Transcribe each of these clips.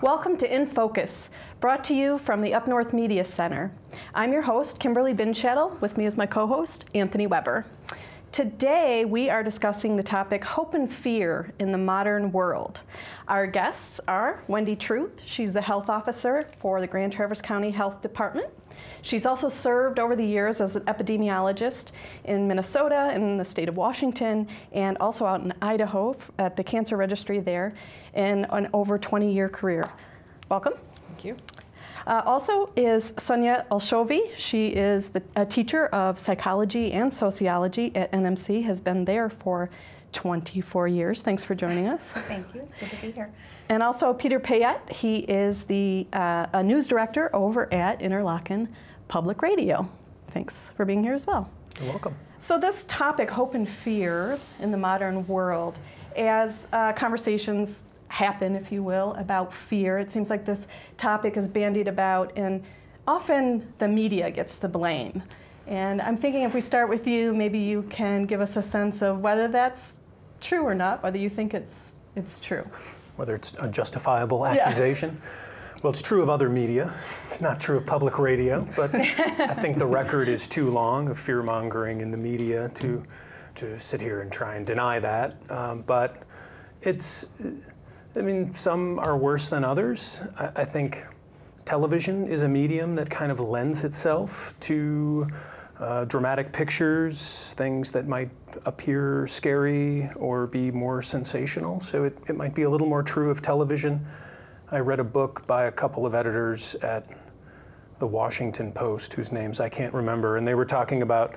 Welcome to In Focus, brought to you from the Up North Media Center. I'm your host, Kimberli Bindschatel. With me is my co-host, Anthony Weber. Today, we are discussing the topic Hope and Fear in the Modern World. Our guests are Wendy Trute. She's the health officer for the Grand Traverse County Health Department. She's also served over the years as an epidemiologist in Minnesota, in the state of Washington, and also out in Idaho at the Cancer Registry there in an over 20-year career. Welcome. Thank you. Also is Sonja Olshove. She is a teacher of psychology and sociology at NMC, has been there for 24 years. Thanks for joining us. Thank you. Good to be here. And also Peter Payette. He is the a news director over at Interlochen Public Radio. Thanks for being here as well. You're welcome. So this topic, hope and fear in the modern world, as conversations happen, if you will, about fear, it seems like this topic is bandied about, and often the media gets the blame. And I'm thinking if we start with you, maybe you can give us a sense of whether that's true or not, whether you think it's true. Whether it's a justifiable accusation. Yeah. Well, it's true of other media. It's not true of public radio, but I think the record is too long of fear-mongering in the media to sit here and try and deny that. But it's, I mean, some are worse than others. I think television is a medium that kind of lends itself to dramatic pictures, things that might appear scary or be more sensational. So it might be a little more true of television. I read a book by a couple of editors at the Washington Post, whose names I can't remember, and they were talking about,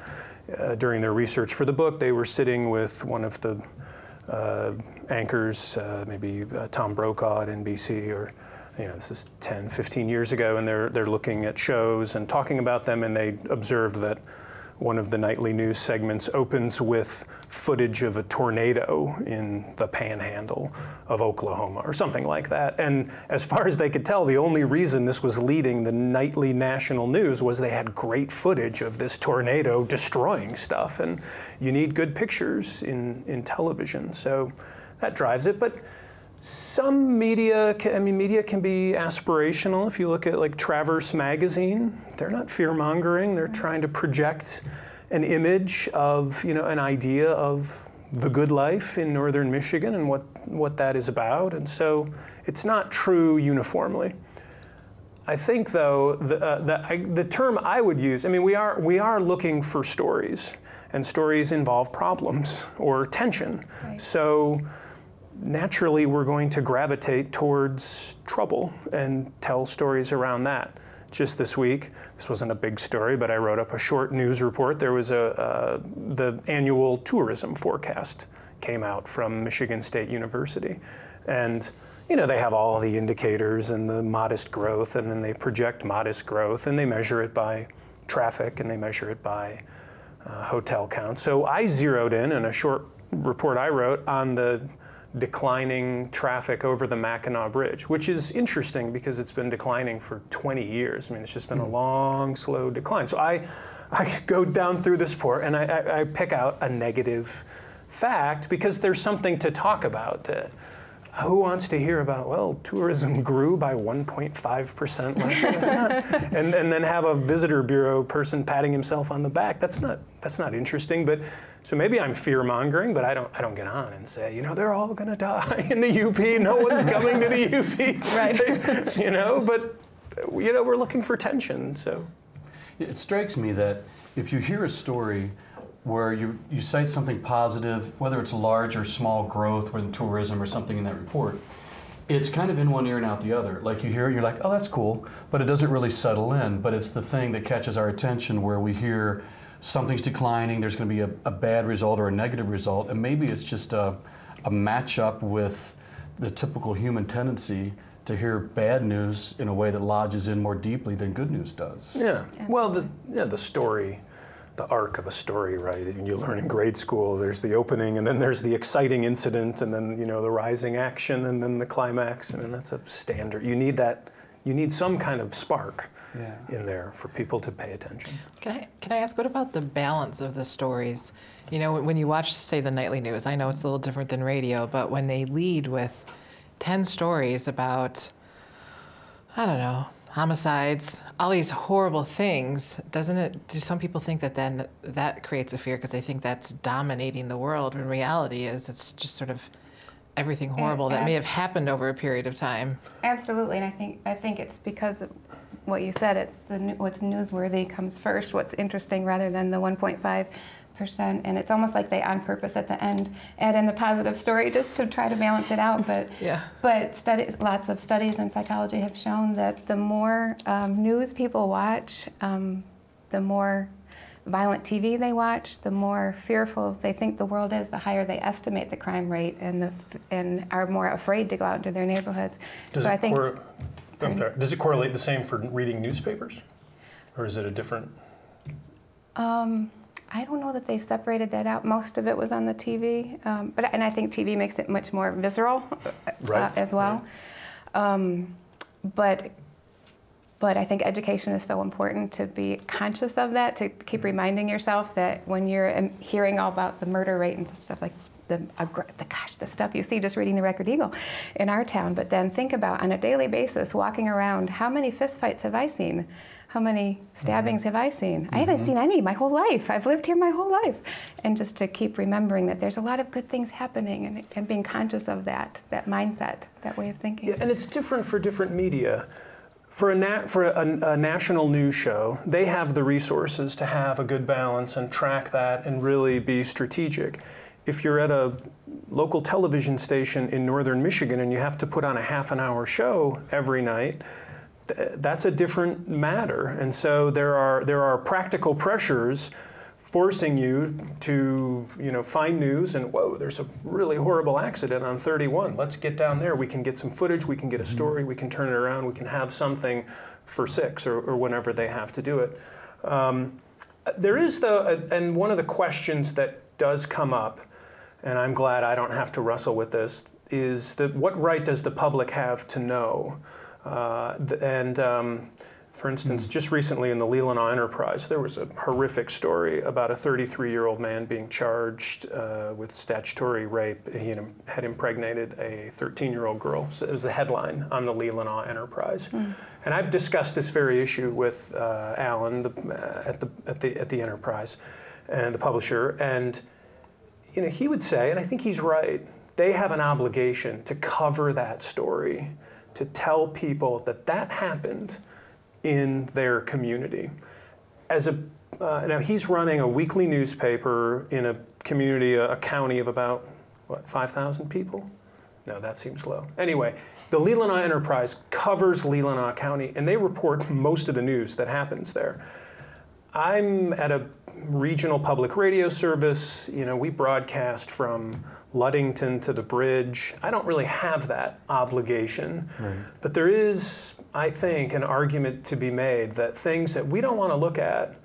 during their research for the book, they were sitting with one of the anchors, maybe Tom Brokaw at NBC, or this is 10, 15 years ago, and they're looking at shows and talking about them, and they observed that one of the nightly news segments opens with footage of a tornado in the panhandle of Oklahoma, or something like that. And as far as they could tell, the only reason this was leading the nightly national news was they had great footage of this tornado destroying stuff. And you need good pictures in television, so that drives it. But some media, media can be aspirational. If you look at like Traverse magazine, they're not fear-mongering. They're trying to project an image of, an idea of the good life in northern Michigan and what that is about. And so it's not true uniformly. I think, though, the term I would use, we are looking for stories, and stories involve problems or tension. Right. So naturally, we're going to gravitate towards trouble and tell stories around that. Just this week, this wasn't a big story, but I wrote up a short news report. There was the annual tourism forecast came out from Michigan State University. And, they have all the indicators and the modest growth, and then they project modest growth, and they measure it by traffic, and they measure it by hotel count. So I zeroed in a short report I wrote on the declining traffic over the Mackinac Bridge, which is interesting because it's been declining for 20 years. It's just been a long, slow decline. So I go down through this report and I pick out a negative fact because there's something to talk about. Who wants to hear about, well, tourism grew by 1.5% last year? And then have a visitor bureau person patting himself on the back. That's not interesting. But so maybe I'm fear-mongering, but I don't get on and say, they're all going to die in the UP. No one's coming to the UP. Right. But we're looking for tension. So it strikes me that if you hear a story where you cite something positive, whether it's large or small growth within tourism or something in that report, it's kind of in one ear and out the other. Like you hear it, you're like, oh, that's cool, but it doesn't really settle in. But it's the thing that catches our attention where we hear something's declining, there's going to be a bad result or a negative result, and maybe it's just a match-up with the typical human tendency to hear bad news in a way that lodges in more deeply than good news does. Yeah, well, the story, the arc of a story, right? And you learn in grade school, there's the opening, and then there's the exciting incident, and then the rising action, and then the climax, and then that's a standard. You need that. You need some kind of spark in there for people to pay attention. Can I ask, what about the balance of the stories? When you watch, say, the nightly news, I know it's a little different than radio, but when they lead with 10 stories about I don't know, homicides, all these horrible things, doesn't it, do some people think that then that creates a fear because they think that's dominating the world, when reality is it's just sort of everything horrible that may have happened over a period of time? Absolutely, and I think it's because of what you said. It's what's newsworthy comes first, what's interesting, rather than the 1.5%. And it's almost like they on purpose at the end add in the positive story just to try to balance it out. But Yeah. but lots of studies in psychology have shown that the more news people watch, the more violent TV they watch, the more fearful they think the world is, the higher they estimate the crime rate, and are more afraid to go out into their neighborhoods. Does so it I think. Does it correlate the same for reading newspapers, or is it a different? I don't know that they separated that out. Most of it was on the TV, and I think TV makes it much more visceral as well. Right. But I think education is so important, to be conscious of that, to keep reminding yourself that when you're hearing all about the murder rate and stuff like the stuff you see just reading the Record Eagle in our town, but then think about on a daily basis, walking around, how many fistfights have I seen? How many stabbings have I seen? I haven't seen any my whole life. I've lived here my whole life. And just to keep remembering that there's a lot of good things happening, and being conscious of that mindset, that way of thinking. Yeah, and it's different for different media. For a national news show, they have the resources to have a good balance and track that and really be strategic. If you're at a local television station in northern Michigan and you have to put on a half-an-hour show every night, that's a different matter. And so there are practical pressures forcing you to find news, and whoa, there's a really horrible accident on 31. Let's get down there. We can get some footage, we can get a story, we can turn it around, we can have something for 6 or whenever they have to do it. There is, though, and one of the questions that does come up, and I'm glad I don't have to wrestle with this, is that what right does the public have to know? For instance, just recently in the Leelanau Enterprise, there was a horrific story about a 33-year-old man being charged with statutory rape. He had impregnated a 13-year-old girl. So it was the headline on the Leelanau Enterprise. And I've discussed this very issue with Alan at the Enterprise and the publisher, and he would say, and I think he's right, they have an obligation to cover that story, to tell people that happened in their community. Now he's running a weekly newspaper in a community, a county of about, 5,000 people? No, that seems low. Anyway, the Leelanau Enterprise covers Leelanau County, and they report most of the news that happens there. I'm at a regional public radio service. We broadcast from Ludington to the Bridge. I don't really have that obligation, right. But there is, I think, an argument to be made that things that we don't want to look at,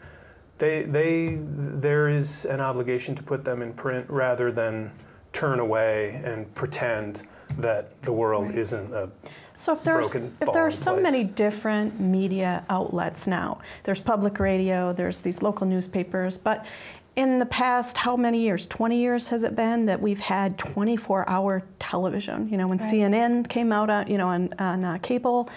there is an obligation to put them in print rather than turn away and pretend that the world right. isn't a So if there's so many different media outlets now, there's public radio, there's these local newspapers, but in the past, how many years, 20 years has it been that we've had 24-hour television, when right. CNN came out on cable.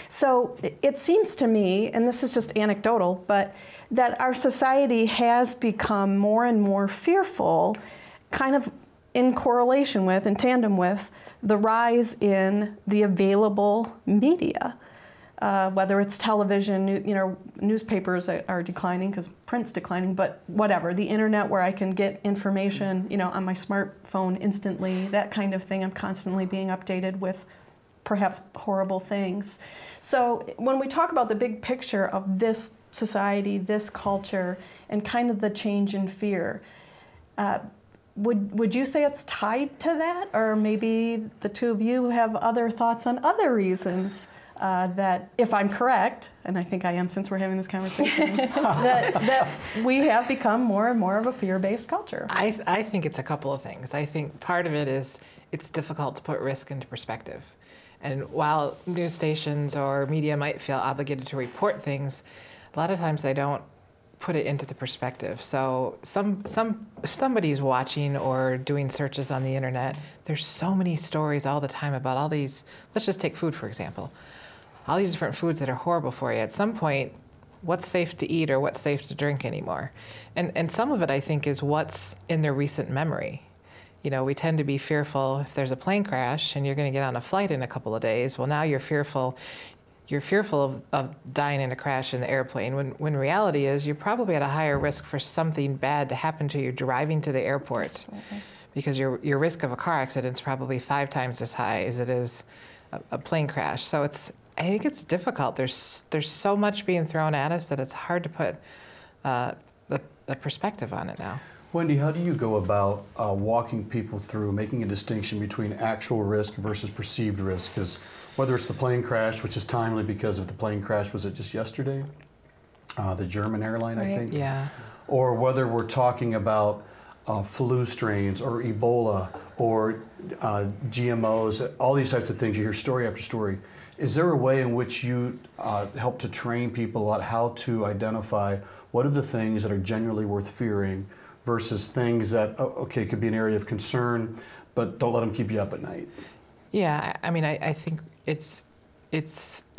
So it seems to me, and this is just anecdotal, but that our society has become more and more fearful, kind of in correlation with, in tandem with, the rise in the available media. Whether it's television, newspapers are declining because print's declining, but whatever, the internet where I can get information, on my smartphone instantly, that kind of thing. I'm constantly being updated with perhaps horrible things. So when we talk about the big picture of this society, this culture, and kind of the change in fear, would you say it's tied to that? Or maybe the two of you have other thoughts on other reasons? That, if I'm correct, and I think I am since we're having this conversation, that we have become more and more of a fear-based culture. I think it's a couple of things. I think part of it is it's difficult to put risk into perspective. And while news stations or media might feel obligated to report things, a lot of times they don't put it into the perspective. So if somebody's watching or doing searches on the internet, there's so many stories all the time about all these, let's just take food for example. all these different foods that are horrible for you. At some point, what's safe to eat or what's safe to drink anymore? And some of it, I think, is what's in their recent memory. You know, we tend to be fearful if there's a plane crash and you're going to get on a flight in a couple of days. Well, now you're fearful of dying in a crash in the airplane, when reality is you're probably at a higher risk for something bad to happen to you driving to the airport. Absolutely. Because your risk of a car accident is probably 5 times as high as it is a plane crash. So I think it's difficult. There's so much being thrown at us that it's hard to put the perspective on it now. Wendy, how do you go about walking people through making a distinction between actual risk versus perceived risk? Because whether it's the plane crash, which is timely because of the plane crash, was it just yesterday? The German airline, I think? Yeah. Or whether we're talking about flu strains or Ebola or GMOs, all these types of things. You hear story after story. Is there a way in which you help to train people about how to identify what are the things that are genuinely worth fearing versus things that, okay, could be an area of concern, but don't let them keep you up at night? Yeah, I mean, I think it's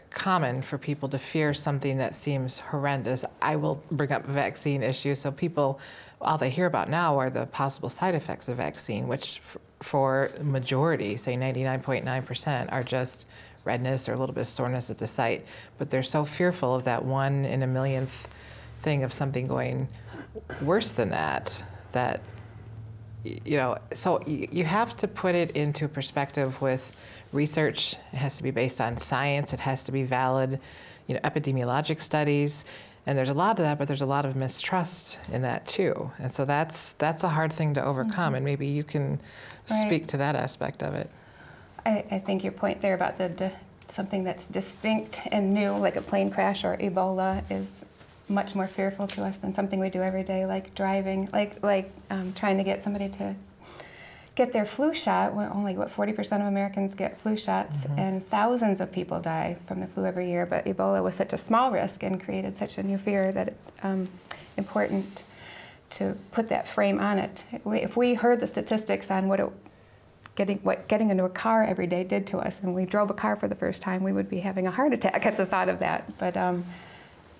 common for people to fear something that seems horrendous. I will bring up vaccine issues. So people, all they hear about now are the possible side effects of vaccine, which for majority, say 99.9%, are just redness or a little bit of soreness at the site. But they're so fearful of that 1 in a millionth thing of something going worse than that, you know, so you have to put it into perspective with research. It has to be based on science. It has to be valid, you know, epidemiologic studies. And there's a lot of that, but there's a lot of mistrust in that too. And so that's a hard thing to overcome. And maybe you can speak to that aspect of it. I think your point there about something that's distinct and new, like a plane crash or Ebola, is much more fearful to us than something we do every day, like driving, like trying to get somebody to get their flu shot. When only 40% of Americans get flu shots, and thousands of people die from the flu every year. But Ebola was such a small risk and created such a new fear that it's important to put that frame on it. If we heard the statistics on what getting into a car every day did to us, and we drove a car for the first time, we would be having a heart attack at the thought of that.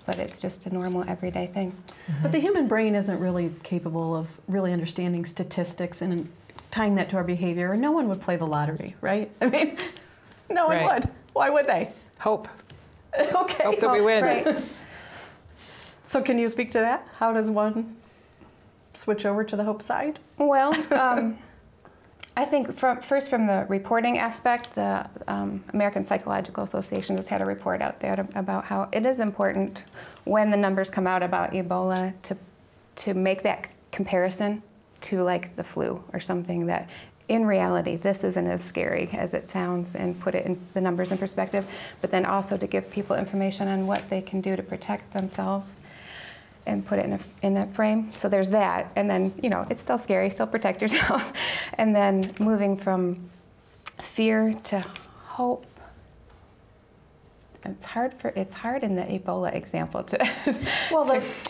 But it's just a normal everyday thing. But the human brain isn't really capable of really understanding statistics and tying that to our behavior. And no one would play the lottery, right? I mean, no one would. Why would they? Hope. Okay. Hope that we win. Right. So can you speak to that? How does one switch over to the hope side? Well, I think first from the reporting aspect, the American Psychological Association just had a report out there about how it is important when the numbers come out about Ebola to make that comparison to like the flu or something, that in reality this isn't as scary as it sounds, and put it in the numbers in perspective, but then also to give people information on what they can do to protect themselves and put it in a frame. So there's that. And then, you know, it's still scary, still protect yourself. And then moving from fear to hope. It's hard in the Ebola example to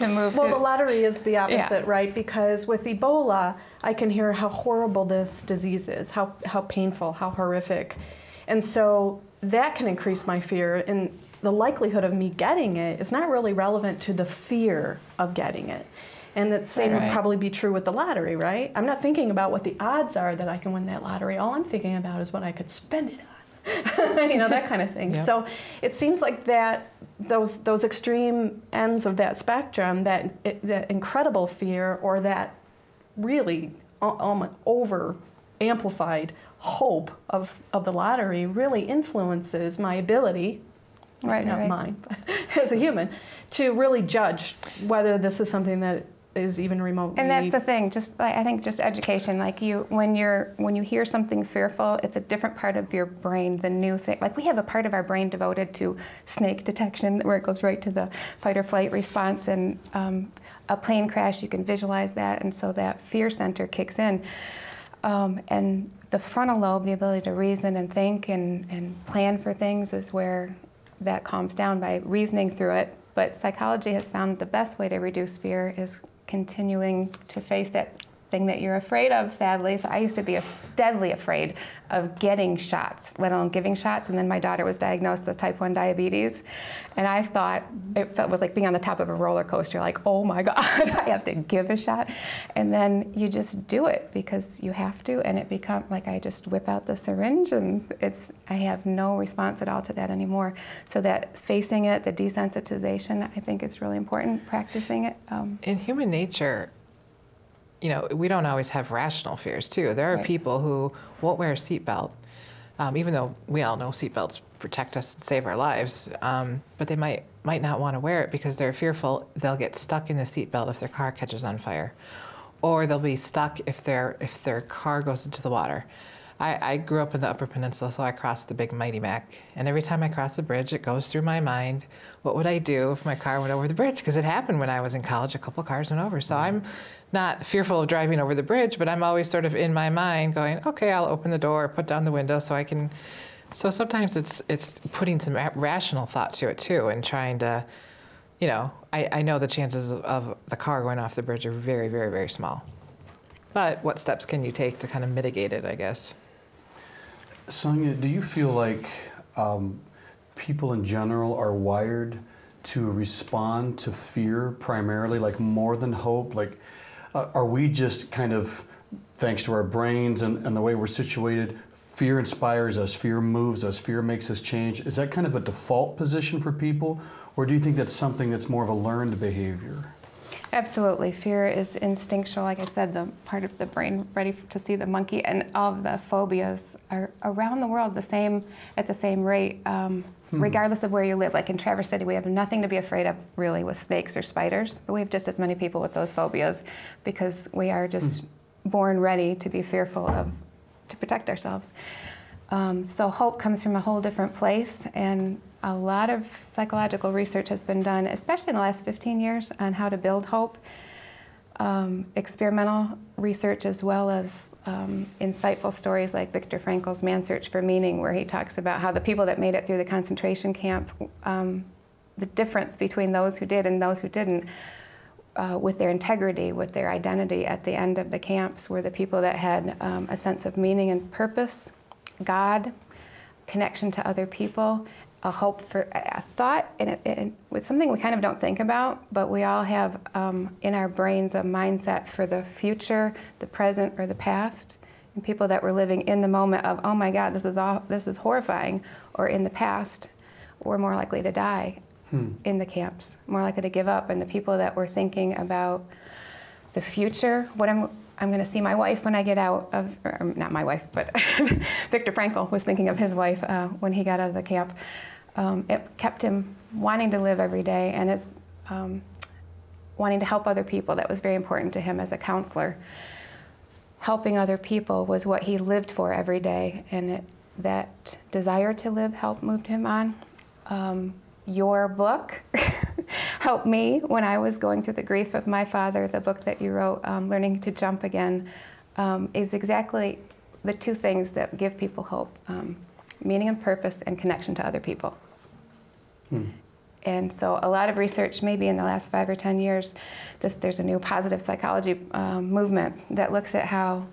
move. Well, the lottery is the opposite, right? Because with Ebola, I can hear how horrible this disease is, how painful, how horrific. And so that can increase my fear. And the likelihood of me getting it is not really relevant to the fear of getting it. And the same would probably be true with the lottery, right? I'm not thinking about what the odds are that I can win that lottery. All I'm thinking about is what I could spend it on. You know, that kind of thing. Yep. So it seems like that those extreme ends of that spectrum, that incredible fear or that really over amplified hope of the lottery really influences my ability, not mine, but as a human, to really judge whether this is something that is even remotely. And that's the thing. Just I think just education. Like when you hear something fearful, it's a different part of your brain. The new thing. Like we have a part of our brain devoted to snake detection, where it goes right to the fight or flight response. And a plane crash, you can visualize that, and so that fear center kicks in. And the frontal lobe, the ability to reason and think and plan for things, is where that calms down by reasoning through it. But psychology has found the best way to reduce fear is continuing to face that thing that you're afraid of, sadly. So I used to be deadly afraid of getting shots, let alone giving shots. And then my daughter was diagnosed with type 1 diabetes. And I thought it was like being on the top of a roller coaster, like, oh my God, I have to give a shot. And then you just do it because you have to. And it becomes like I just whip out the syringe, and I have no response at all to that anymore. So that facing it, the desensitization, I think is really important, practicing it. In human nature, you know, we don't always have rational fears too. There are Right. people who won't wear a seatbelt, even though we all know seatbelts protect us and save our lives, but they might not want to wear it because they're fearful they'll get stuck in the seatbelt if their car catches on fire, or they'll be stuck if their car goes into the water. I grew up in the Upper Peninsula, so I crossed the Big Mighty Mac, and every time I cross the bridge, it goes through my mind, what would I do if my car went over the bridge? Because it happened when I was in college, a couple cars went over. So I'm not fearful of driving over the bridge, but I'm always sort of in my mind going, okay, I'll open the door, put down the window so I can. So sometimes it's putting some rational thought to it too, and trying to, you know, I know the chances of the car going off the bridge are very, very, very small. But what steps can you take to kind of mitigate it, I guess? Sonja, do you feel like people in general are wired to respond to fear primarily, like more than hope? Like, are we just kind of, thanks to our brains and the way we're situated, fear inspires us, fear moves us, fear makes us change? Is that kind of a default position for people, or do you think that's something that's more of a learned behavior? Absolutely. Fear is instinctual. Like I said, the part of the brain ready to see the monkey, and all of the phobias are around the world at the same rate, regardless of where you live. Like in Traverse City, we have nothing to be afraid of really with snakes or spiders, but we have just as many people with those phobias because we are just born ready to be fearful to protect ourselves. So hope comes from a whole different place, and a lot of psychological research has been done, especially in the last 15 years, on how to build hope. Experimental research, as well as insightful stories like Viktor Frankl's Man's Search for Meaning, where he talks about how the people that made it through the concentration camp, the difference between those who did and those who didn't, with their integrity, with their identity at the end of the camps, were the people that had a sense of meaning and purpose, God, connection to other people, a hope for a thought, and it's something we kind of don't think about, but we all have in our brains a mindset for the future, the present, or the past. And people that were living in the moment of, oh my God, this is horrifying, or in the past, were more likely to die in the camps, more likely to give up. And the people that were thinking about the future, what I'm going to see my wife when I get out of, or not my wife, but Viktor Frankl was thinking of his wife when he got out of the camp. It kept him wanting to live every day, and is wanting to help other people. That was very important to him as a counselor. Helping other people was what he lived for every day, and that desire to live helped moved him on. Your book helped me when I was going through the grief of my father. The book that you wrote, Learning to Jump Again, is exactly the two things that give people hope. Meaning and purpose, and connection to other people. And so a lot of research, maybe in the last 5 or 10 years, there's a new positive psychology movement that looks at how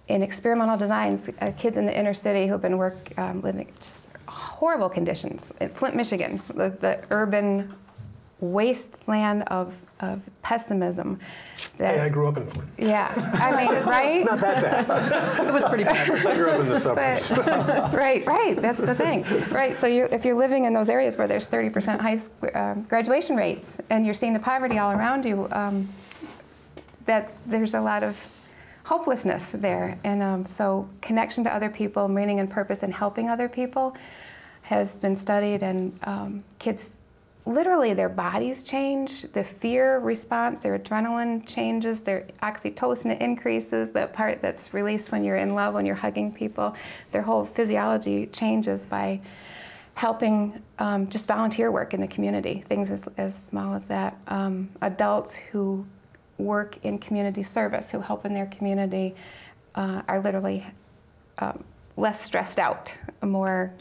in experimental designs, kids in the inner city who've been living just horrible conditions. In Flint, Michigan, the urban wasteland of pessimism. Hey, I grew up in Flint. Yeah, I mean, right? It's not that bad. It was pretty bad. I grew up in the suburbs. Right, that's the thing. Right, so if you're living in those areas where there's 30% high graduation rates, and you're seeing the poverty all around you, there's a lot of hopelessness there. And so connection to other people, meaning and purpose, and helping other people has been studied, and kids, literally their bodies change, the fear response, their adrenaline changes, their oxytocin increases, the part that's released when you're in love, when you're hugging people. Their whole physiology changes by helping just volunteer work in the community, things as small as that. Adults who work in community service, who help in their community, are literally less stressed out, more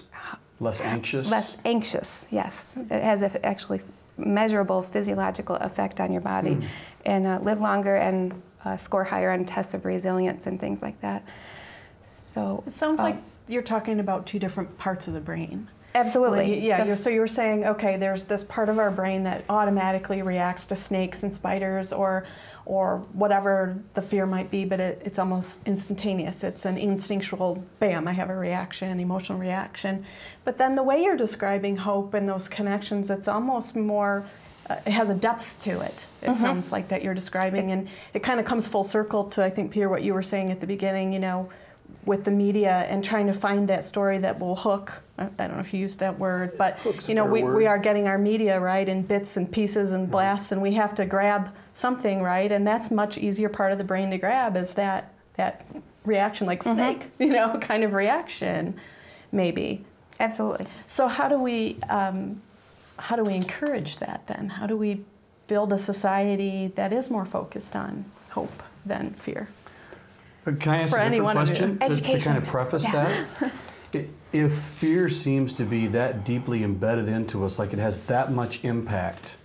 Less anxious? Less anxious, yes. It has an actually measurable physiological effect on your body. And live longer and score higher on tests of resilience and things like that. So It sounds like you're talking about two different parts of the brain. absolutely. Yeah, so you were saying, okay, there's this part of our brain that automatically reacts to snakes and spiders or whatever the fear might be, but it's almost instantaneous. It's an instinctual, bam, I have a reaction, emotional reaction. But then the way you're describing hope and those connections, it's almost more, it has a depth to it. It sounds like that you're describing, and it kind of comes full circle to, I think, Peter, what you were saying at the beginning, you know, with the media and trying to find that story that will hook. I don't know if you used that word, but Hook's you know, a fair word. we are getting our media, right, in bits and pieces and blasts, and we have to grab something, right, and that's much easier part of the brain to grab is that reaction, like snake, you know, kind of reaction, maybe. Absolutely. So how do we encourage that then? How do we build a society that is more focused on hope than fear? Can I ask For a any different one of you. question to kind of Education. preface that? If fear seems to be that deeply embedded into us, like it has that much impact,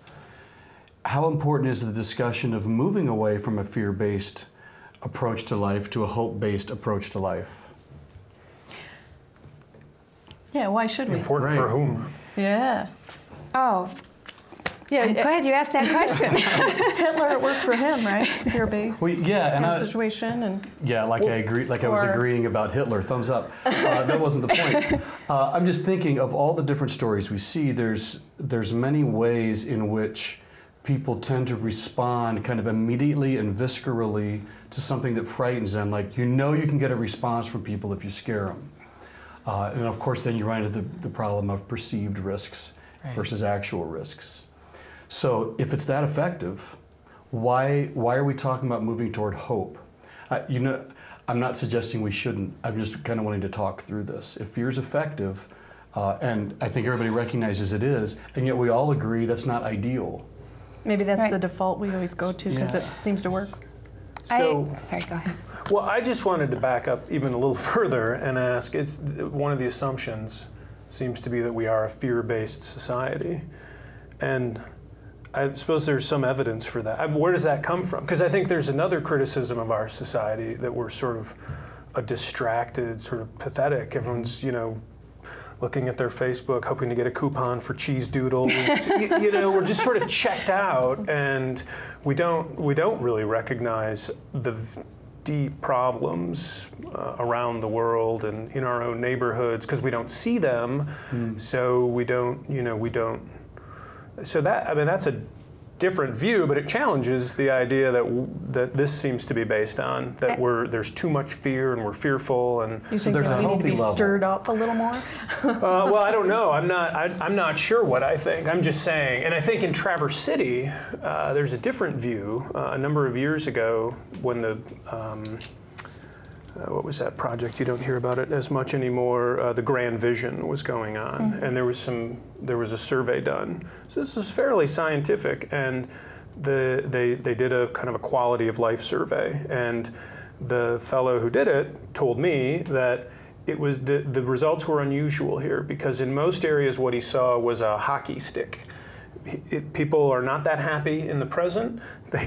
how important is the discussion of moving away from a fear-based approach to life to a hope-based approach to life? Yeah, why should we? Important for Right. whom? Yeah. Oh, Yeah, I'm glad you asked that question. Hitler, it worked for him, right? Fear-based Well, yeah, and kind of situation, and yeah, like I agree. Like I was Or- agreeing about Hitler. Thumbs up. That wasn't the point. I'm just thinking of all the different stories we see. There's many ways in which people tend to respond kind of immediately and viscerally to something that frightens them. Like you can get a response from people if you scare them. And of course, then you run into the problem of perceived risks versus actual risks. So if it's that effective, why are we talking about moving toward hope? I'm not suggesting we shouldn't. I'm just kind of wanting to talk through this. If fear is effective, and I think everybody recognizes it is, and yet we all agree that's not ideal. maybe that's Right. the default we always go to because it seems to work. Sorry, go ahead. Well, I just wanted to back up even a little further and ask, one of the assumptions seems to be that we are a fear-based society. And I suppose there's some evidence for that. Where does that come from? Because I think there's another criticism of our society that we're sort of a distracted, sort of pathetic. Everyone's, looking at their Facebook, hoping to get a coupon for cheese doodles. We're just sort of checked out, and we don't really recognize the deep problems around the world and in our own neighborhoods because we don't see them. So we don't. So that's a different view, but it challenges the idea that this seems to be based on, that there's too much fear and we're fearful, and You think there's that a we need to healthy be level. stirred up a little more? well, I don't know. I'm not sure what I think. I'm just saying, and I think in Traverse City, there's a different view. A number of years ago, when the what was that project? You don't hear about it as much anymore. The Grand Vision was going on, and there was a survey done. So this is fairly scientific, and they did a kind of a quality of life survey, and the fellow who did it told me that it was the results were unusual here because in most areas what he saw was a hockey stick. People are not that happy in the present.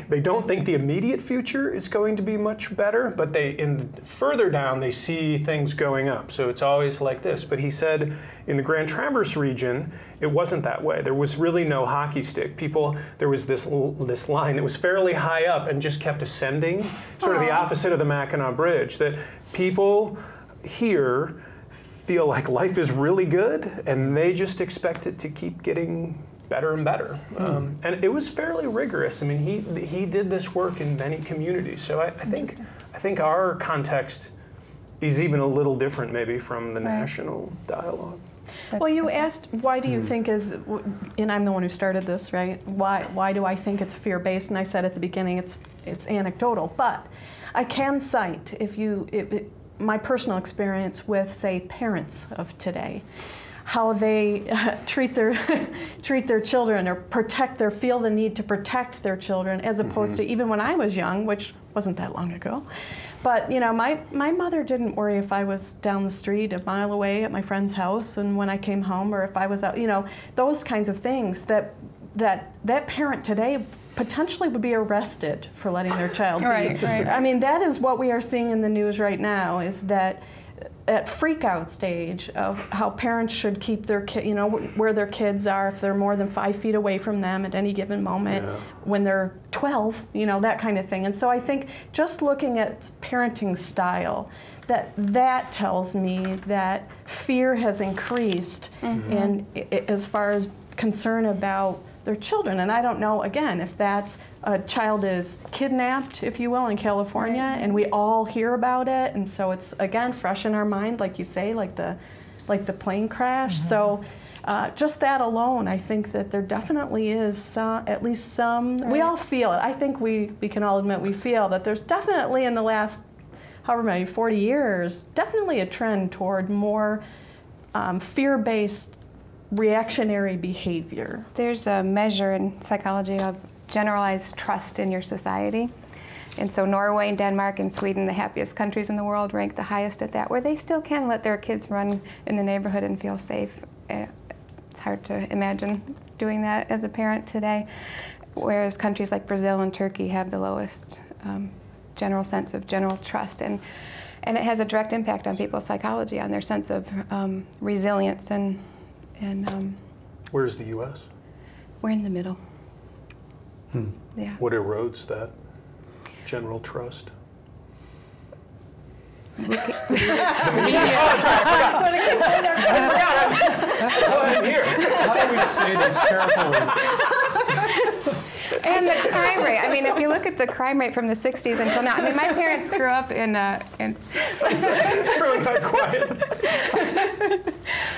They don't think the immediate future is going to be much better, but further down they see things going up. So it's always like this. But he said in the Grand Traverse region, it wasn't that way. There was really no hockey stick. There was this line that was fairly high up and just kept ascending, sort of the opposite of the Mackinac Bridge, that people here feel like life is really good and they just expect it to keep getting better and better. And it was fairly rigorous. I mean, he did this work in many communities. So I think our context is even a little different maybe from the national dialogue. Well, you asked, why do you think and I'm the one who started this, right? Why do I think it's fear-based? And I said at the beginning it's anecdotal. But I can cite, my personal experience with, say, parents of today, how they treat their children or feel the need to protect their children, as opposed to even when I was young, which wasn't that long ago. But my mother didn't worry if I was down the street a mile away at my friend's house, and when I came home, or if I was out, those kinds of things that parent today potentially would be arrested for letting their child be. Right. I mean, that is what we are seeing in the news right now, is that at freak-out stage of how parents should keep their kid, you know, where their kids are, if they're more than 5 feet away from them at any given moment, when they're 12, you know, that kind of thing. And so I think just looking at parenting style, that tells me that fear has increased and as far as concern about their children. And I don't know, again, if that's a child is kidnapped, if you will, in California, and we all hear about it, and so it's, again, fresh in our mind, like you say, like the plane crash. So just that alone, I think that there definitely is at least some, we all feel it. I think we can all admit we feel that there's definitely in the last, however many, 40 years, definitely a trend toward more fear-based reactionary behavior. There's a measure in psychology of generalized trust in your society. And so Norway and Denmark and Sweden, the happiest countries in the world, rank the highest at that, where they still can let their kids run in the neighborhood and feel safe. It's hard to imagine doing that as a parent today, whereas countries like Brazil and Turkey have the lowest general sense of general trust. And it has a direct impact on people's psychology, on their sense of resilience and Where's the U.S.? We're in the middle. Yeah. What erodes that general trust? That's why I'm here. How do we say this carefully? And the crime rate. I mean, if you look at the crime rate from the 60s until now, I mean, my parents grew up in Everyone got quiet.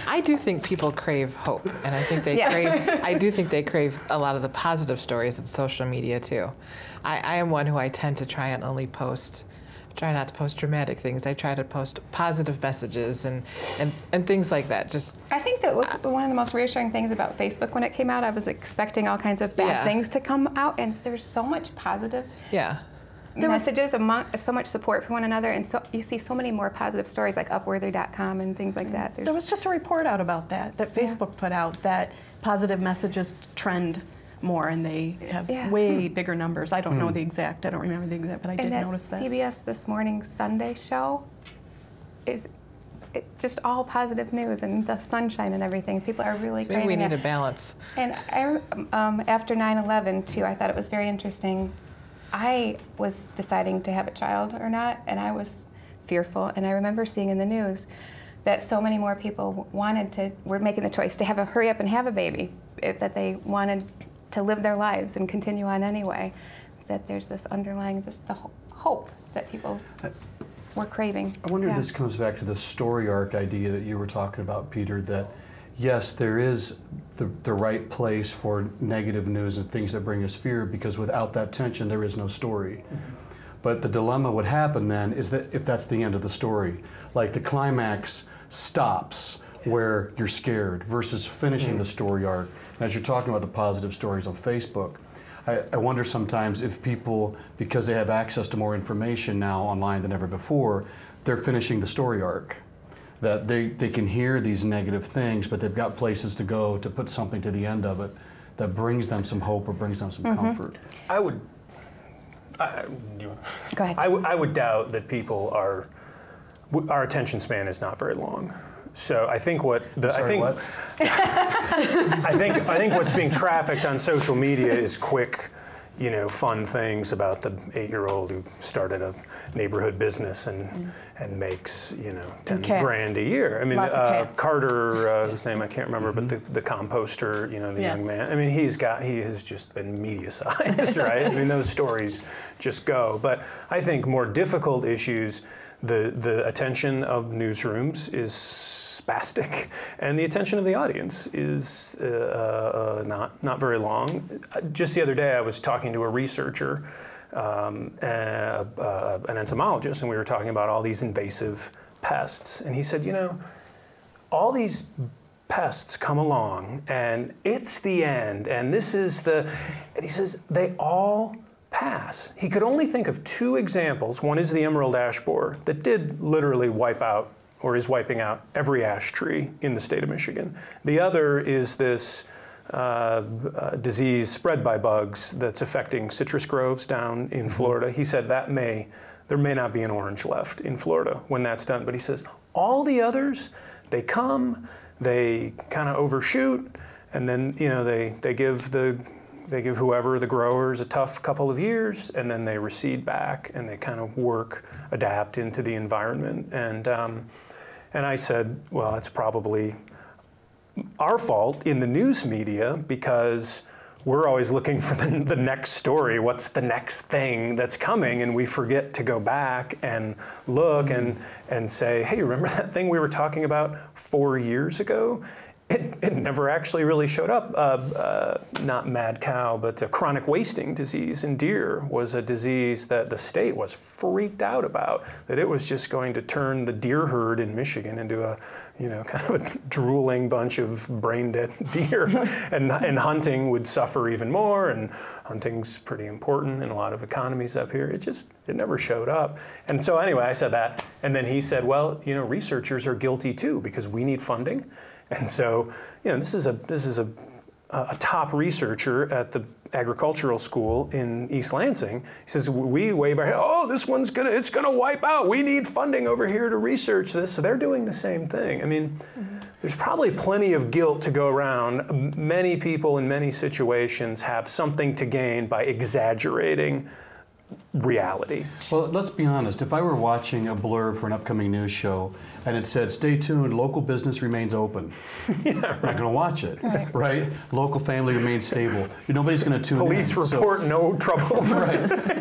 I do think people crave hope, and I think they I do think they crave a lot of the positive stories in social media too. I am one who I tend to try and only try not to post dramatic things. I try to post positive messages and things like that. Just I think that was one of the most reassuring things about Facebook when it came out. I was expecting all kinds of bad things to come out, and there's so much positive messages, so much support for one another, and so you see so many more positive stories like Upworthy.com and things like that. There was just a report out about that Facebook put out, that positive messages trend more, and they have way bigger numbers. I don't know the exact, I don't remember the exact, but I did notice that. CBS This Morning Sunday show is just all positive news and the sunshine and everything. People are really craving maybe we need it. a balance. And after 9/11 too, I thought it was very interesting. I was deciding to have a child or not, and I was fearful, and I remember seeing in the news that so many more people were making the choice to hurry up and have a baby, that they wanted to live their lives and continue on anyway, that there's this underlying, just the hope that people were craving. I wonder if this comes back to the story arc idea that you were talking about, Peter, that yes, there is the right place for negative news and things that bring us fear, because without that tension, there is no story. But the dilemma would happen then is that if that's the end of the story, like the climax stops where you're scared versus finishing the story arc. And as you're talking about the positive stories on Facebook, I wonder sometimes if people, because they have access to more information now online than ever before, they're finishing the story arc. That they can hear these negative things, but they've got places to go to put something to the end of it that brings them some hope or brings them some comfort. Go ahead. I would doubt that people our attention span is not very long. So I think I think what's being trafficked on social media is quick, fun things about the 8-year-old who started a neighborhood business and makes 10 grand a year. I mean, Carter, whose name I can't remember, but the composter, the young man. I mean, he has just been media-sized, right? I mean, those stories just go. But I think more difficult issues, the attention of newsrooms is spastic, and the attention of the audience is not very long. Just the other day, I was talking to a researcher, an entomologist, and we were talking about all these invasive pests, and he said, all these pests come along, and it's the end, and this is and he says, they all pass. He could only think of 2 examples. One is the emerald ash borer that did literally wipe out, or is wiping out, every ash tree in the state of Michigan. The other is this disease spread by bugs that's affecting citrus groves down in Florida. He said there may not be an orange left in Florida when that's done. But he says all the others, they come, they kind of overshoot, and then they give whoever the growers a tough couple of years, and then they recede back and they kind of adapt into the environment. And I said, well, it's probably our fault in the news media because we're always looking for the next story. What's the next thing that's coming? And we forget to go back and look and say, hey, remember that thing we were talking about 4 years ago? It never actually really showed up. Not mad cow, but chronic wasting disease in deer was a disease that the state was freaked out about, that it was just going to turn the deer herd in Michigan into a kind of a drooling bunch of brain-dead deer. and hunting would suffer even more, and hunting's pretty important in a lot of economies up here. It never showed up. And so anyway, I said that, and then he said, well, researchers are guilty too because we need funding. And so, this is a top researcher at the agricultural school in East Lansing. He says, we wave our head, oh, this one's it's gonna wipe out. We need funding over here to research this. So they're doing the same thing. I mean, there's probably plenty of guilt to go around. Many people in many situations have something to gain by exaggerating reality. Well, let's be honest. If I were watching a blurb for an upcoming news show and it said, stay tuned, local business remains open, I'm not going to watch it, right? Local family remains stable. Nobody's going to tune in. Police report no trouble.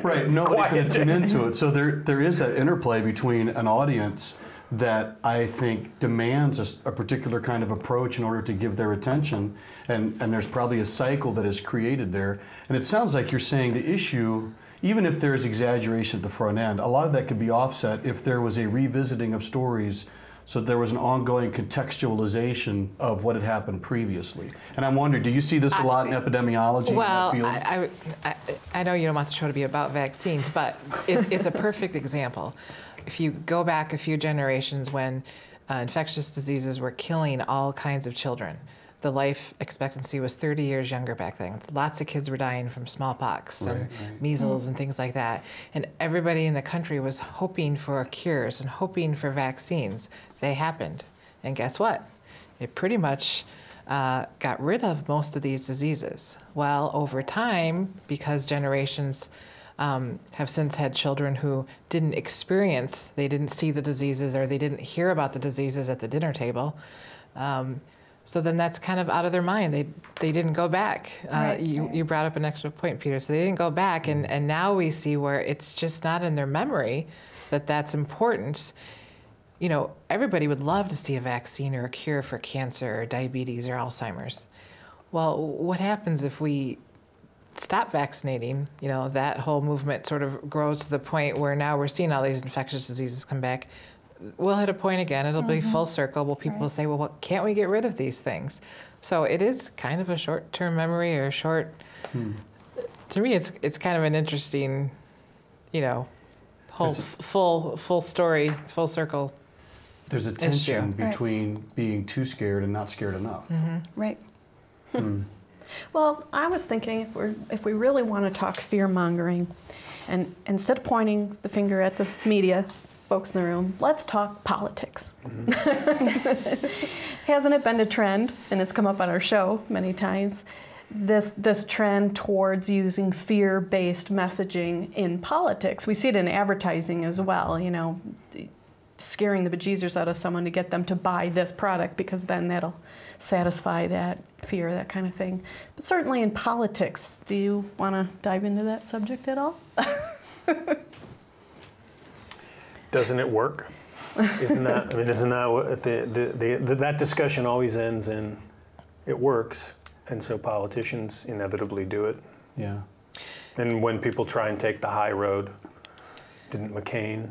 Right. Nobody's going to tune into it. So there is that interplay between an audience that I think demands a particular kind of approach in order to give their attention, and there's probably a cycle that is created there. And it sounds like you're saying the issue, even if there's exaggeration at the front end, a lot of that could be offset if there was a revisiting of stories, so there was an ongoing contextualization of what had happened previously. And I'm wondering, do you see this a lot in epidemiology? Well, in that field? I know you don't want the show to be about vaccines, but it's a perfect example. If you go back a few generations when infectious diseases were killing all kinds of children, the life expectancy was 30 years younger back then. Lots of kids were dying from smallpox and measles and things like that. And everybody in the country was hoping for cures and hoping for vaccines. They happened. And guess what? It pretty much got rid of most of these diseases. Well, over time, because generations have since had children who didn't experience, they didn't see the diseases or they didn't hear about the diseases at the dinner table, so then that's kind of out of their mind. They didn't go back. You brought up an extra point, Peter. So they didn't go back, and now we see where it's just not in their memory that that's important. Everybody would love to see a vaccine or a cure for cancer or diabetes or Alzheimer's. Well, what happens if we stop vaccinating? That whole movement sort of grows to the point where now we're seeing all these infectious diseases come back. We'll hit a point again, it'll be full circle. Well, people will say, well, can't we get rid of these things? So it is kind of a short-term memory or to me, it's kind of an interesting, whole full story, full circle. There's a tension between being too scared and not scared enough. Right. Well, I was thinking if we really want to talk fear-mongering, and instead of pointing the finger at the media, folks in the room, let's talk politics. Hasn't it been a trend, and it's come up on our show many times, this trend towards using fear-based messaging in politics? We see it in advertising as well, scaring the bejesus out of someone to get them to buy this product because then that'll satisfy that fear, that kind of thing. But certainly in politics, do you want to dive into that subject at all? Doesn't it work? Isn't that what that discussion always ends in? It works, and so politicians inevitably do it. Yeah. And when people try and take the high road, didn't McCain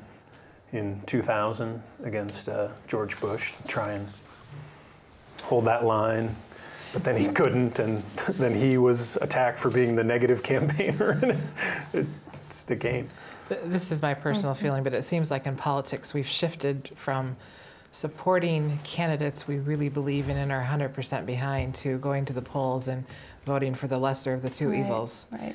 in 2000 against George Bush try and hold that line? But then he couldn't, and then he was attacked for being the negative campaigner. It's the game. This is my personal feeling, but it seems like in politics we've shifted from supporting candidates we really believe in and are 100% behind, to going to the polls and voting for the lesser of the two evils. Right.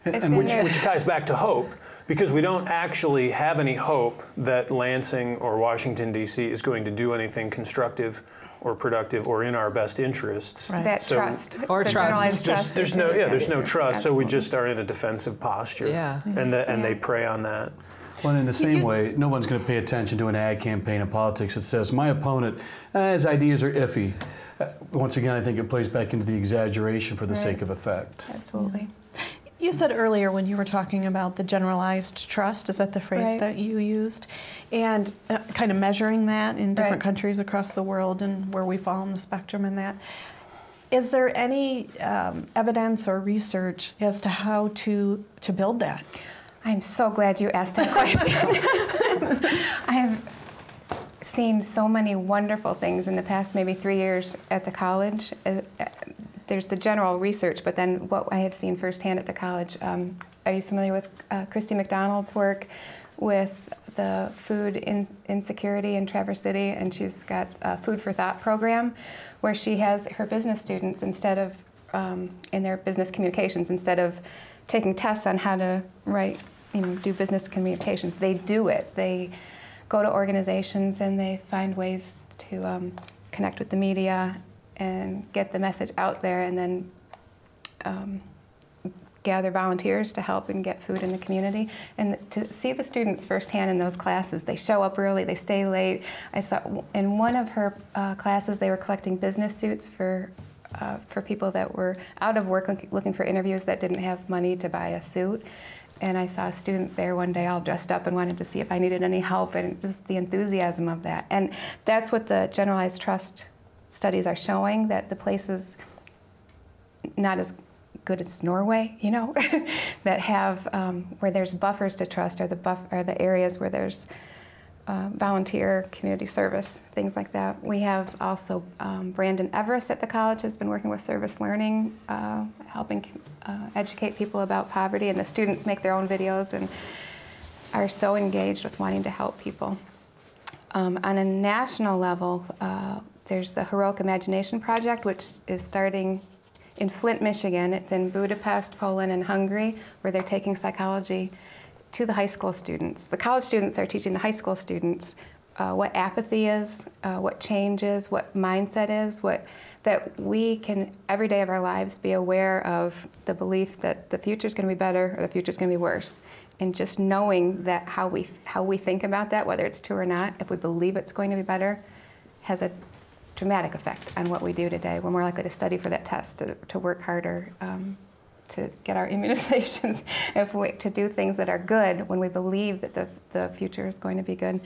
And which ties back to hope, because we don't actually have any hope that Lansing or Washington, D.C. is going to do anything constructive or productive or in our best interests. Right. That So- trust. Or the trust. generalized trust. There's no trust, so we Absolutely. just are in a defensive posture. Yeah. And they Yeah. prey on that. Well, in the same way, no one's going to pay attention to an ad campaign in politics that says, my opponent, his ideas are iffy. Once again, I think it plays back into the exaggeration for the sake of effect. Absolutely. You said earlier when you were talking about the generalized trust, is that the phrase Right. that you used? And kind of measuring that in different Right. countries across the world and where we fall on the spectrum in that. Is there any evidence or research as to how to build that? I'm so glad you asked that question. I have seen so many wonderful things in the past maybe 3 years at the college. There's the general research, but then what I have seen firsthand at the college. Are you familiar with Christy McDonald's work with the food insecurity in Traverse City? And she's got a Food for Thought program where she has her business students, instead of, in their business communications, instead of taking tests on how to write, do business communications, they do it. They go to organizations and they find ways to connect with the media and get the message out there, and then gather volunteers to help and get food in the community. And to see the students firsthand in those classes, they show up early, they stay late. I saw in one of her classes, they were collecting business suits for people that were out of work looking for interviews that didn't have money to buy a suit. And I saw a student there one day all dressed up and wanted to see if I needed any help, and just the enthusiasm of that. And that's what the generalized trust studies are showing, that the places not as good as Norway, that have where there's buffers to trust, are the areas where there's volunteer community service, things like that. We have also Brandon Everest at the college has been working with service learning, helping educate people about poverty, and the students make their own videos and are so engaged with wanting to help people. On a national level, there's the Heroic Imagination Project, which is starting in Flint, Michigan. It's in Budapest, Poland, and Hungary, where they're taking psychology to the high school students. The college students are teaching the high school students what apathy is, what change is, what mindset is, that we can, every day of our lives, be aware of the belief that the future's going to be better or the future's going to be worse. And just knowing that how we think about that, whether it's true or not, if we believe it's going to be better, has a dramatic effect on what we do today. We're more likely to study for that test, to work harder, to get our immunizations, to do things that are good when we believe that the future is going to be good.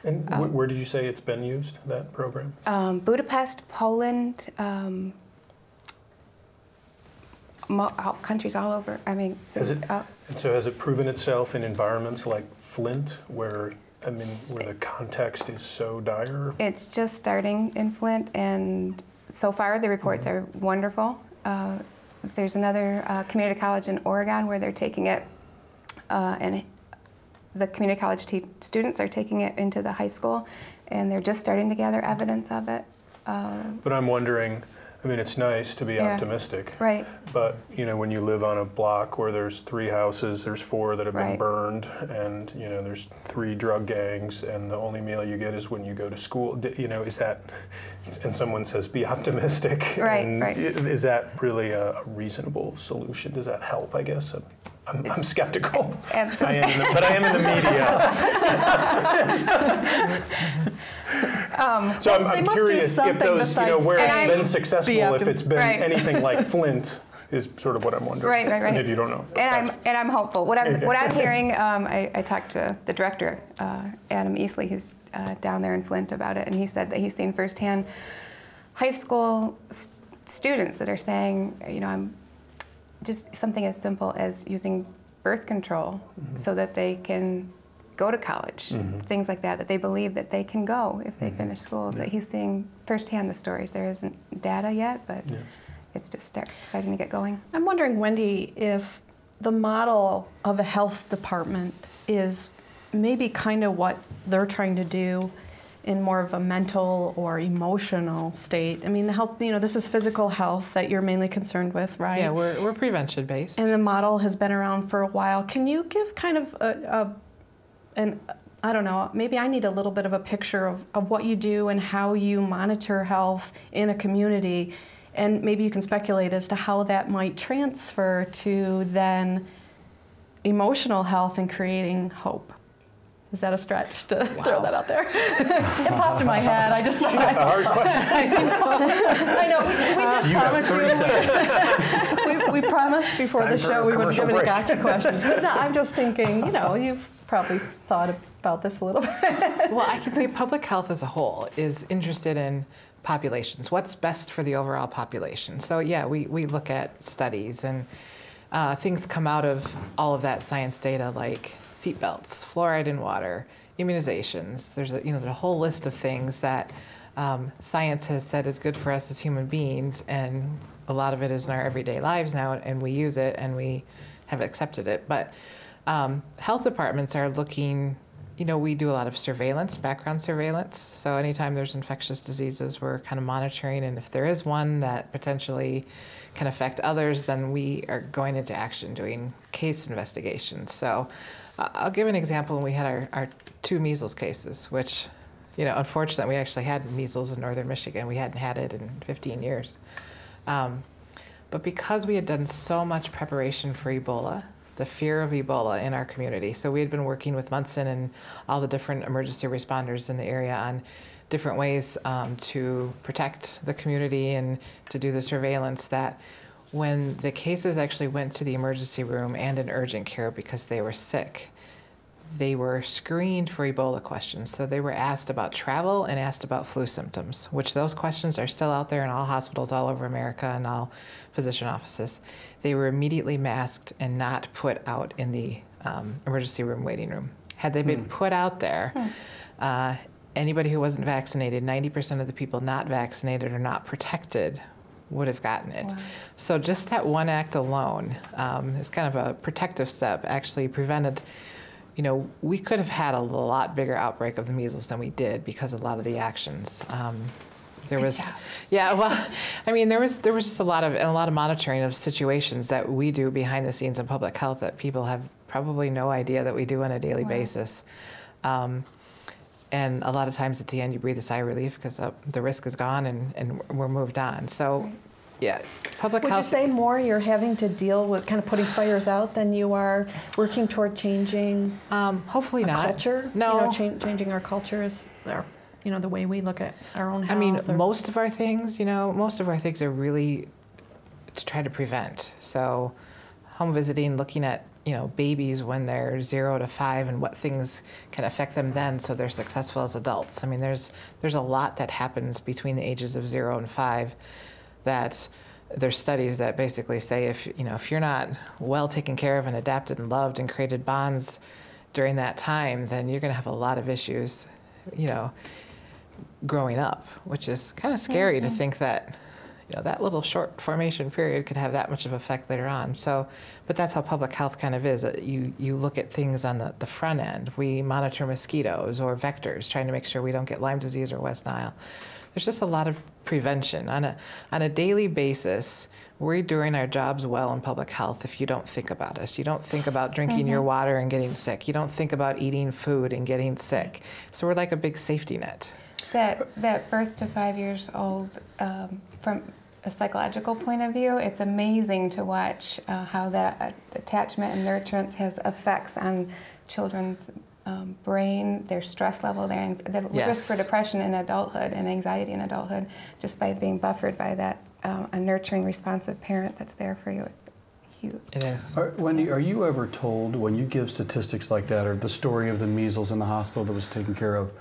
And where did you say it's been used, that program? Budapest, Poland, countries all over. I mean, And so has it proven itself in environments like Flint, where the context is so dire? It's just starting in Flint, and so far the reports are wonderful. There's another community college in Oregon where they're taking it, and the community college students are taking it into the high school, and they're just starting to gather evidence of it. But I'm wondering, it's nice to be optimistic. Right. But, when you live on a block where there's 3 houses, there's 4 that have been burned, and, there's 3 drug gangs, and the only meal you get is when you go to school, is that, and someone says, be optimistic. Right, and right. Is that really a reasonable solution? Does that help, I guess? I'm skeptical. Absolutely. But I am in the media. So I'm curious if those, where it's been successful, if it's been anything like Flint, is sort of what I'm wondering. Right. Maybe you don't know. And I'm hopeful. What I'm hearing, I talked to the director, Adam Easley, who's down there in Flint, about it, and he said that he's seen firsthand high school students that are saying, I'm just something as simple as using birth control so that they can go to college, things like that they believe that they can go if they finish school. That he's seeing firsthand the stories. There isn't data yet, but it's just starting to get going. I'm wondering, Wendy, if the model of a health department is maybe kind of what they're trying to do in more of a mental or emotional state. I mean, the health, this is physical health that you're mainly concerned with, right? Yeah, we're prevention based. And the model has been around for a while. Can you give kind of I don't know, maybe I need a little bit of a picture of what you do and how you monitor health in a community, and maybe you can speculate as to how that might transfer to then emotional health and creating hope. Is that a stretch to throw that out there? It popped in my head. I just thought. A hard question. I know. We did promise you. We promised before Time the for show a we wouldn't give commercial any break. gotcha questions. But no, I'm just thinking, you've probably thought about this a little bit. Well, I can say public health as a whole is interested in populations. What's best for the overall population? So yeah, we look at studies and things come out of all of that science data, like seatbelts, fluoride in water, immunizations. There's a whole list of things that science has said is good for us as human beings, and a lot of it is in our everyday lives now, and we use it and we have accepted it. But health departments are looking, we do a lot of surveillance, background surveillance. So anytime there's infectious diseases, we're kind of monitoring, and if there is one that potentially can affect others, then we are going into action doing case investigations. So I'll give an example. When we had our 2 measles cases, which, unfortunately we actually had measles in northern Michigan. We hadn't had it in 15 years. But because we had done so much preparation for Ebola, the fear of Ebola in our community, so we had been working with Munson and all the different emergency responders in the area on different ways to protect the community and to do the surveillance, that when the cases actually went to the emergency room and in urgent care because they were sick, they were screened for Ebola questions. So they were asked about travel and asked about flu symptoms, which those questions are still out there in all hospitals all over America and all physician offices. They were immediately masked and not put out in the emergency room waiting room. Had they been put out there, anybody who wasn't vaccinated, 90% of the people not vaccinated or not protected would have gotten it. Wow. So just that one act alone is kind of a protective step, actually prevented, we could have had a lot bigger outbreak of the measles than we did because of a lot of the actions. There was just a lot of monitoring of situations that we do behind the scenes in public health that people have probably no idea that we do on a daily basis. And a lot of times at the end you breathe a sigh of relief because the risk is gone and we're moved on. So yeah, public health. Would you say more you're having to deal with kind of putting fires out than you are working toward changing hopefully not. Culture? No. Changing our culture is our, the way we look at our own health. I mean, most of our things are really to try to prevent. So home visiting, looking at, babies when they're 0 to 5 and what things can affect them then so they're successful as adults. I mean, there's a lot that happens between the ages of 0 and 5 that there's studies that basically say if you're not well taken care of and adapted and loved and created bonds during that time, then you're going to have a lot of issues, growing up, which is kind of scary to think that that little short formation period could have that much of effect later on. So, but that's how public health kind of is. You look at things on the front end. We monitor mosquitoes or vectors, trying to make sure we don't get Lyme disease or West Nile. There's just a lot of prevention. On a daily basis, we're doing our jobs well in public health if you don't think about us. You don't think about drinking your water and getting sick. You don't think about eating food and getting sick. So we're like a big safety net. That birth to 5 years old, from a psychological point of view, it's amazing to watch how that attachment and nurturance has effects on children's brain, their stress level, the risk for depression in adulthood and anxiety in adulthood, just by being buffered by that a nurturing, responsive parent that's there for you. It's huge. It is. Wendy, are you ever told when you give statistics like that, or the story of the measles in the hospital that was taken care of,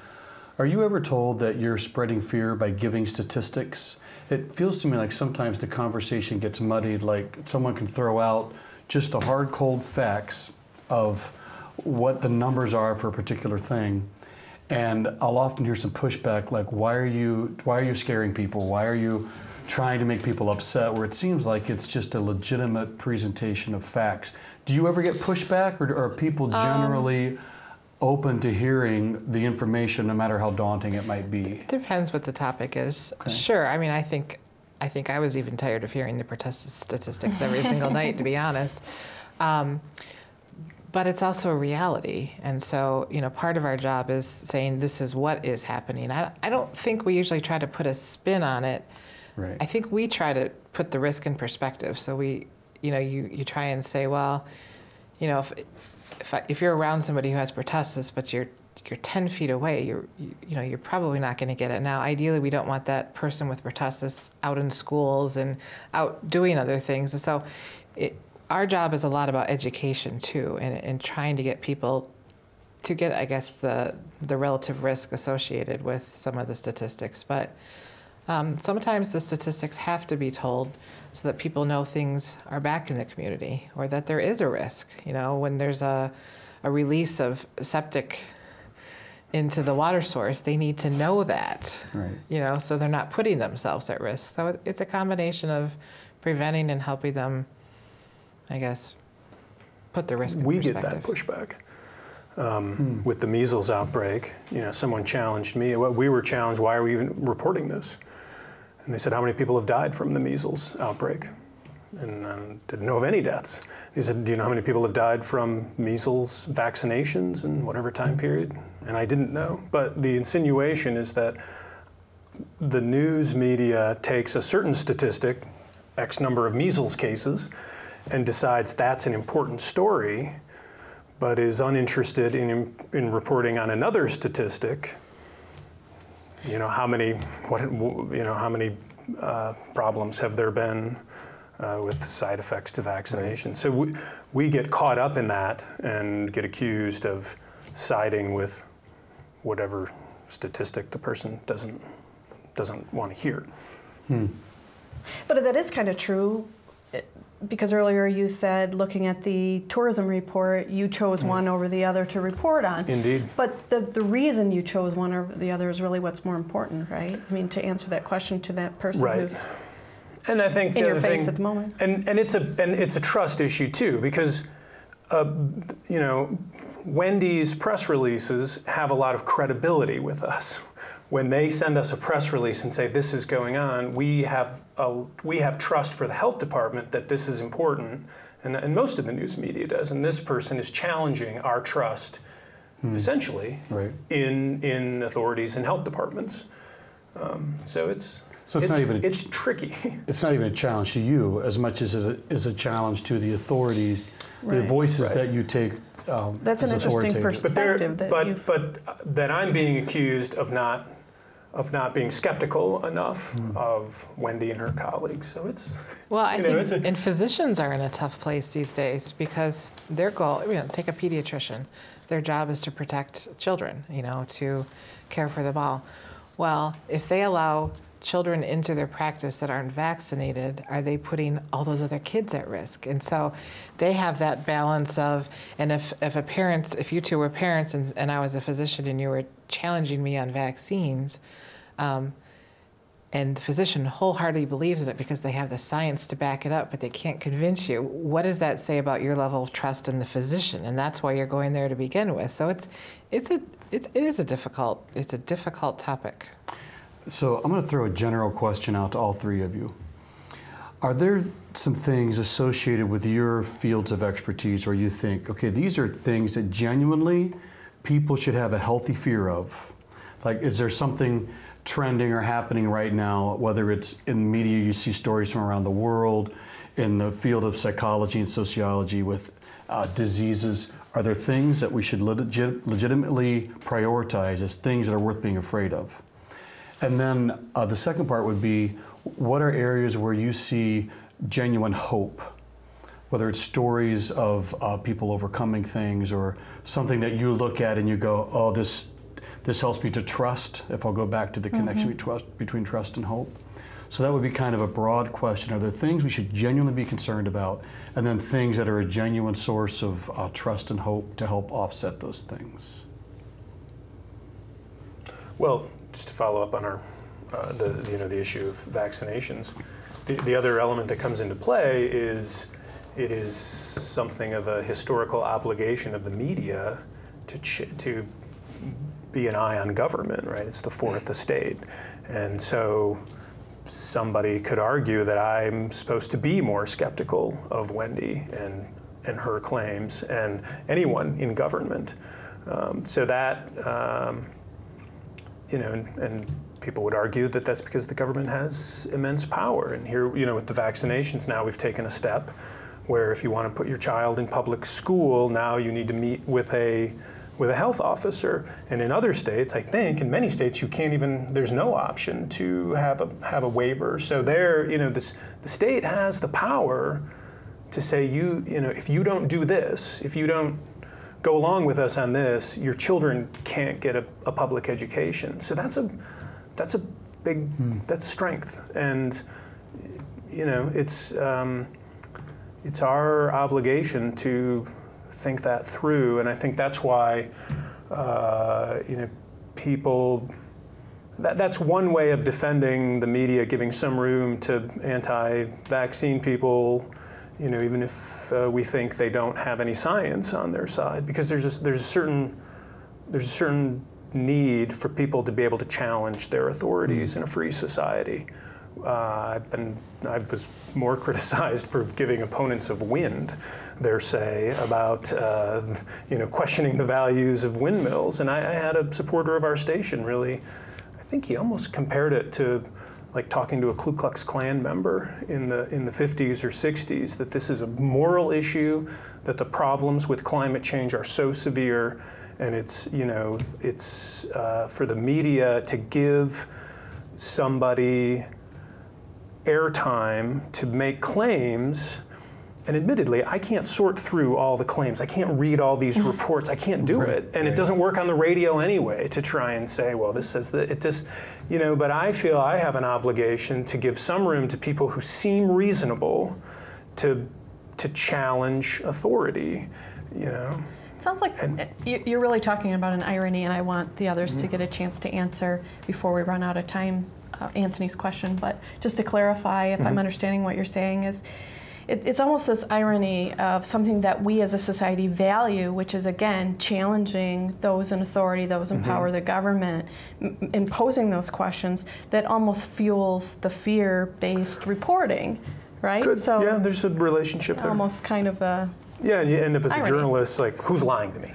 are you ever told that you're spreading fear by giving statistics? It feels to me like sometimes the conversation gets muddied, like someone can throw out just the hard, cold facts of what the numbers are for a particular thing. And I'll often hear some pushback like, why are you scaring people? Why are you trying to make people upset? Where it seems like it's just a legitimate presentation of facts. Do you ever get pushback, or are people generally open to hearing the information, no matter how daunting it might be? Depends what the topic is. Okay. Sure. I mean, I think I was even tired of hearing the protest statistics every single night, to be honest. But it's also a reality. And so, part of our job is saying this is what is happening. I don't think we usually try to put a spin on it. Right. I think we try to put the risk in perspective. So you try and say, well, if you're around somebody who has pertussis, but you're 10 feet away, you're probably not going to get it. Now, ideally, we don't want that person with pertussis out in schools and out doing other things. And so our job is a lot about education, too, and trying to get people to get, I guess, the relative risk associated with some of the statistics. But sometimes the statistics have to be told so that people know things are back in the community, or that there is a risk. When there's a release of septic into the water source, they need to know that, right. So they're not putting themselves at risk. So it's a combination of preventing and helping them, I guess, put the risk in perspective. We get that pushback. With the measles outbreak, someone challenged me. We were challenged, why are we even reporting this? And they said, how many people have died from the measles outbreak? And I didn't know of any deaths. He said, do you know how many people have died from measles vaccinations in whatever time period? And I didn't know. But the insinuation is that the news media takes a certain statistic, X number of measles cases, and decides that's an important story, but is uninterested in reporting on another statistic. How many problems have there been with side effects to vaccination? Right. So we get caught up in that and get accused of siding with whatever statistic the person doesn't want to hear. But that is kind of true, because earlier you said, looking at the tourism report, you chose one over the other to report on. Indeed. But the reason you chose one over the other is really what's more important, right? I mean, to answer that question to that person who's and I think in your face at the moment. And it's a trust issue too, because Wendy's press releases have a lot of credibility with us. When they send us a press release and say this is going on, we have trust for the health department that this is important, and most of the news media does. And this person is challenging our trust, essentially, right. in authorities and health departments. So it's tricky. It's not even a challenge to you as much as it is a challenge to the authorities, right. the voices right. that you take. That's an interesting perspective. But that I'm being accused of not being skeptical enough of Wendy and her colleagues. So it's I think and physicians are in a tough place these days, because their goal, take a pediatrician, their job is to protect children, to care for them all. Well, if they allow children into their practice that aren't vaccinated, are they putting all those other kids at risk? And so they have that balance of, and if you two were parents and I was a physician and you were challenging me on vaccines, and the physician wholeheartedly believes in it because they have the science to back it up, but they can't convince you, what does that say about your level of trust in the physician? And that's why you're going there to begin with. So it is a difficult topic. So I'm going to throw a general question out to all three of you. Are there some things associated with your fields of expertise where you think, okay, these are things that genuinely people should have a healthy fear of? Like, is there something trending or happening right now, whether it's in media, you see stories from around the world, in the field of psychology and sociology with diseases? Are there things that we should legitimately prioritize as things that are worth being afraid of? And then the second part would be, what are areas where you see genuine hope? Whether it's stories of people overcoming things, or something that you look at and you go, oh, this helps me to trust, if I'll go back to the connection between trust and hope. So that would be kind of a broad question. Are there things we should genuinely be concerned about? And then things that are a genuine source of trust and hope to help offset those things? Well, just to follow up on our the issue of vaccinations, the other element that comes into play is it is something of a historical obligation of the media to be an eye on government, right? It's the fourth estate. And so somebody could argue that I'm supposed to be more skeptical of Wendy and her claims and anyone in government. So that, and people would argue that that's because the government has immense power. And here, with the vaccinations, now we've taken a step where if you want to put your child in public school, now you need to meet with a health officer. And in other states, I think, in many states, you can't even, there's no option to have a waiver. So there, the state has the power to say, if you don't do this, if you don't go along with us on this, your children can't get a public education. So that's a big, that's strength. And, it's our obligation to think that through, and I think that's why people. That's one way of defending the media, giving some room to anti-vaccine people, even if we think they don't have any science on their side, because there's a certain need for people to be able to challenge their authorities in a free society. I was more criticized for giving opponents of wind their say about questioning the values of windmills, and I had a supporter of our station really, I think he almost compared it to like talking to a Ku Klux Klan member in the 50s or 60s, that this is a moral issue, that the problems with climate change are so severe, and it's for the media to give somebody airtime to make claims, and admittedly, I can't sort through all the claims. I can't read all these reports. I can't do it, and it doesn't work on the radio anyway to try and say, well, this says that it just, but I feel I have an obligation to give some room to people who seem reasonable to challenge authority, It sounds like you're really talking about an irony, and I want the others to get a chance to answer before we run out of time. Anthony's question, but just to clarify, if I'm understanding what you're saying, is it's almost this irony of something that we as a society value, which is, again, challenging those in authority, those in power, the government, imposing those questions, that almost fuels the fear-based reporting, right? Good. So yeah, there's a relationship there. Almost kind of a Yeah, and you end up as irony. a journalist, like, who's lying to me?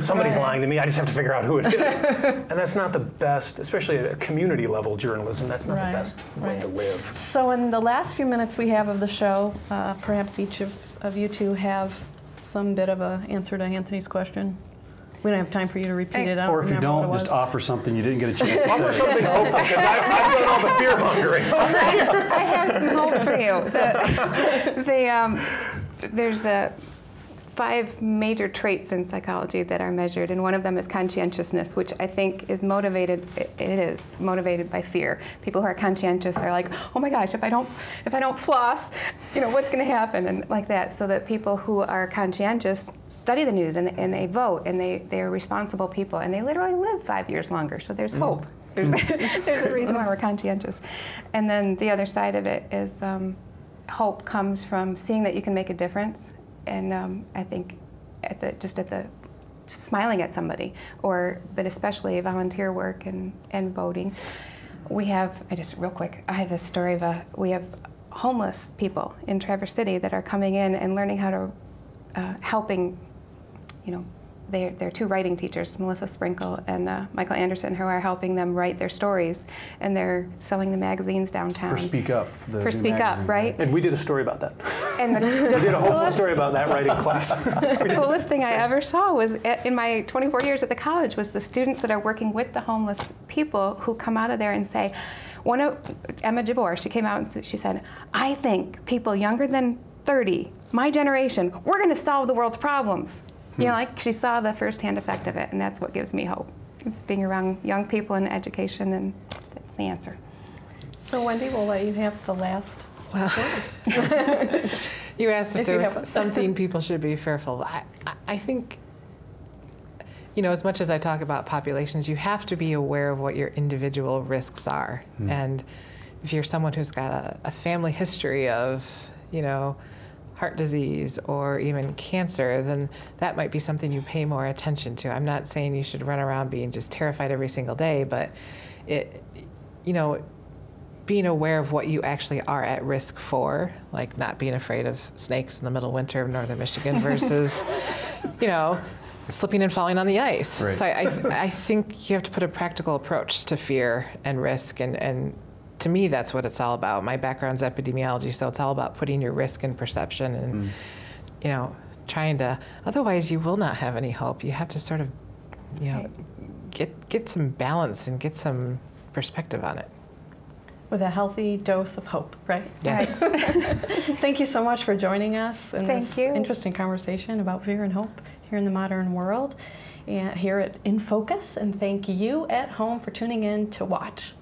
Somebody's lying to me, I just have to figure out who it is. And that's not the best, especially at a community level journalism, that's not the best way to live. So in the last few minutes we have of the show, perhaps each of you two have some bit of an answer to Anthony's question. We don't have time for you to repeat it. I don't Or if you remember what don't, it just was. offer something you didn't get a chance to Offer say. something hopeful, because I've done all the fear mongering. I have some hope for you. There's 5 major traits in psychology that are measured, and one of them is conscientiousness, which I think is motivated. It is motivated by fear. People who are conscientious are like, oh my gosh, if I don't floss, what's going to happen, and like that. So that people who are conscientious study the news and they vote, and they're responsible people, and they literally live 5 years longer. So there's hope. There's a reason why we're conscientious. And then the other side of it is hope comes from seeing that you can make a difference. And I think just smiling at somebody, but especially volunteer work and voting. We have, real quick, I have a story of we have homeless people in Traverse City that are coming in and learning how to, helping, they're 2 writing teachers, Melissa Sprinkle and Michael Anderson, who are helping them write their stories, and they're selling the magazines downtown. For Speak Up. For Speak Up, right? And we did a story about that. And We did a whole story about that writing class. The coolest thing I ever saw was, in my 24 years at the college, was the students that are working with the homeless people who come out of there and say, Emma Jabor, she came out and she said, I think people younger than 30, my generation, we're going to solve the world's problems. She saw the firsthand effect of it, and that's what gives me hope. It's being around young people in education, and that's the answer. So Wendy, we'll let you have the last. Well, you asked if there was something people should be fearful of. I think, as much as I talk about populations, you have to be aware of what your individual risks are. And if you're someone who's got a family history of, heart disease or even cancer, then that might be something you pay more attention to. I'm not saying you should run around being just terrified every single day, but being aware of what you actually are at risk for, like not being afraid of snakes in the middle of winter of northern Michigan versus, slipping and falling on the ice. Right. So I think you have to put a practical approach to fear and risk, and to me, that's what it's all about. My background's epidemiology, so it's all about putting your risk in perception and, trying to, otherwise you will not have any hope. You have to sort of, get some balance and get some perspective on it. With a healthy dose of hope, right? Yes. Thank you so much for joining us in Thank this you. interesting conversation about fear and hope here in the modern world and here at In Focus. And thank you at home for tuning in to watch.